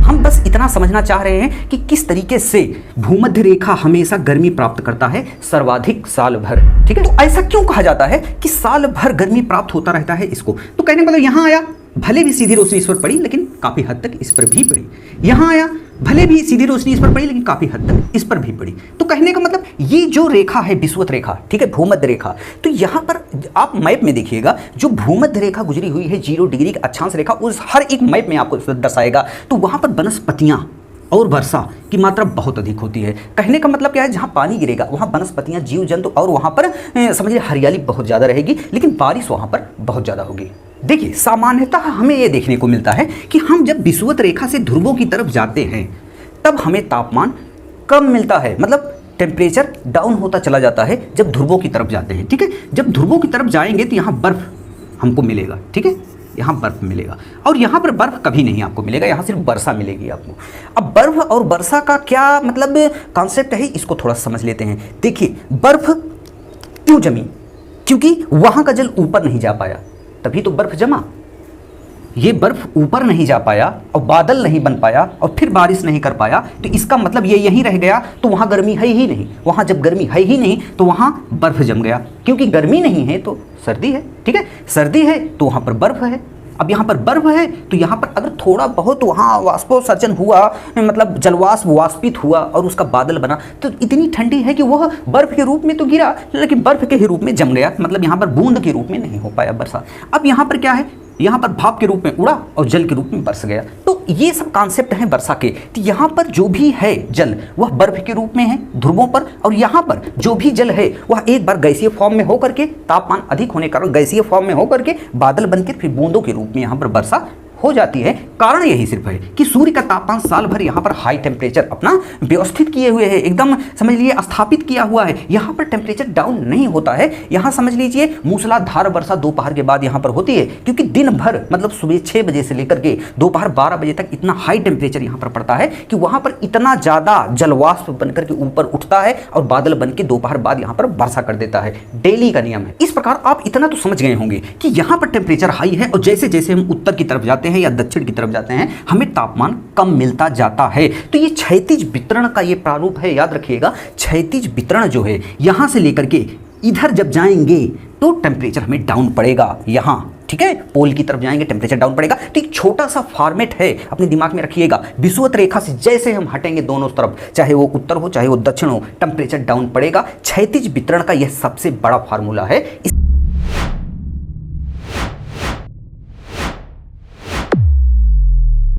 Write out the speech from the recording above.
हम बस इतना समझना चाह रहे हैं कि किस तरीके से भूमध्य रेखा हमेशा गर्मी प्राप्त करता है सर्वाधिक साल भर। ठीक है, तो ऐसा क्यों कहा जाता है कि साल भर गर्मी प्राप्त होता रहता है इसको? तो कहने का मतलब यहाँ आया, भले भी सीधी रोशनी इस पर पड़ी लेकिन काफी हद तक इस पर भी पड़ी। यहाँ आया, भले भी सीधी रोशनी इस पर पड़ी लेकिन काफी हद तक इस पर भी पड़ी। तो कहने का मतलब ये जो रेखा है विषुवत रेखा, ठीक है, भूमध्य रेखा, तो यहाँ पर आप मैप में देखिएगा जो भूमध्य रेखा गुजरी हुई है 0 डिग्री की अक्षांश रेखा, उस हर एक मैप में आपको दर्शाएगा। तो वहाँ पर वनस्पतियाँ और वर्षा की मात्रा बहुत अधिक होती है। कहने का मतलब क्या है, जहाँ पानी गिरेगा वहाँ वनस्पतियाँ, जीव जंतु और वहाँ पर समझिए हरियाली बहुत ज़्यादा रहेगी, लेकिन बारिश वहाँ पर बहुत ज़्यादा होगी। देखिए सामान्यतः हमें ये देखने को मिलता है कि हम जब विषुवत रेखा से ध्रुवों की तरफ जाते हैं तब हमें तापमान कम मिलता है, मतलब टेम्परेचर डाउन होता चला जाता है जब ध्रुवों की तरफ जाते हैं। ठीक है, जब ध्रुवों की तरफ जाएंगे तो यहाँ बर्फ हमको मिलेगा। ठीक है, यहाँ बर्फ मिलेगा और यहाँ पर बर्फ कभी नहीं आपको मिलेगा, यहाँ सिर्फ वर्षा मिलेगी आपको। अब बर्फ और वर्षा का क्या मतलब कॉन्सेप्ट है, इसको थोड़ा समझ लेते हैं। देखिए बर्फ क्यों जमी, क्योंकि वहाँ का जल ऊपर नहीं जा पाया, तभी तो बर्फ जमा। ये बर्फ ऊपर नहीं जा पाया और बादल नहीं बन पाया और फिर बारिश नहीं कर पाया, तो इसका मतलब ये यहीं रह गया, तो वहाँ गर्मी है ही नहीं। वहाँ जब गर्मी है ही नहीं तो वहाँ बर्फ जम गया, क्योंकि गर्मी नहीं है तो सर्दी है। ठीक है, सर्दी है तो वहाँ पर बर्फ है। अब यहाँ पर बर्फ है तो यहाँ पर अगर थोड़ा बहुत वहाँ वाष्पोत्सर्जन हुआ, मतलब जलवाष्प वाष्पित हुआ और उसका बादल बना, तो इतनी ठंडी है कि वह बर्फ के रूप में तो गिरा लेकिन बर्फ के ही रूप में जम गया, मतलब यहाँ पर बूंद के रूप में नहीं हो पाया वर्षा। अब यहाँ पर क्या है, यहाँ पर भाप के रूप में उड़ा और जल के रूप में बरस गया। तो ये सब कॉन्सेप्ट हैं वर्षा के। तो यहाँ पर जो भी है जल वह बर्फ के रूप में है ध्रुवों पर, और यहाँ पर जो भी जल है वह एक बार गैसीय फॉर्म में होकर के, तापमान अधिक होने के कारण गैसीय फॉर्म में होकर के बादल बनकर फिर बूंदों के रूप में यहाँ पर वर्षा हो जाती है। कारण यही सिर्फ है कि सूर्य का तापमान साल भर यहाँ पर हाई टेम्परेचर अपना व्यवस्थित किए हुए है, एकदम समझ लीजिए स्थापित किया हुआ है। यहाँ पर टेम्परेचर डाउन नहीं होता है। यहाँ समझ लीजिए मूसलाधार वर्षा दोपहर के बाद यहाँ पर होती है, क्योंकि दिन भर मतलब सुबह 6 बजे से लेकर के दोपहर 12 बजे तक इतना हाई टेम्परेचर यहाँ पर पड़ता है कि वहाँ पर इतना ज़्यादा जलवाष्प बनकर के ऊपर उठता है और बादल बन के दोपहर बाद यहाँ पर वर्षा कर देता है। डेली का नियम है। इस प्रकार आप इतना तो समझ गए होंगे कि यहाँ पर टेम्परेचर हाई है और जैसे जैसे हम उत्तर की तरफ जाते हैं या दक्षिण की तरफ जाते हैं हमें तापमान कम मिलता जाता है। तो ये क्षैतिज वितरण का ये प्रारूप है, याद रखिएगा। क्षैतिज वितरण जो है यहाँ से लेकर के इधर जब जाएंगे तो टेम्परेचर हमें डाउन पड़ेगा यहाँ। ठीक है, पोल की तरफ जाएंगे टेम्परेचर डाउन पड़ेगा। तो एक छोटा सा फॉर्मेट है, अपने दिमाग में रखिएगा। विषुवत रेखा से जैसे हम हटेंगे दोनों तरफ, चाहे वो उत्तर हो चाहे वो दक्षिण हो, टेम्परेचर डाउन पड़ेगा। क्षैतिज वितरण का यह सबसे बड़ा फार्मूला है।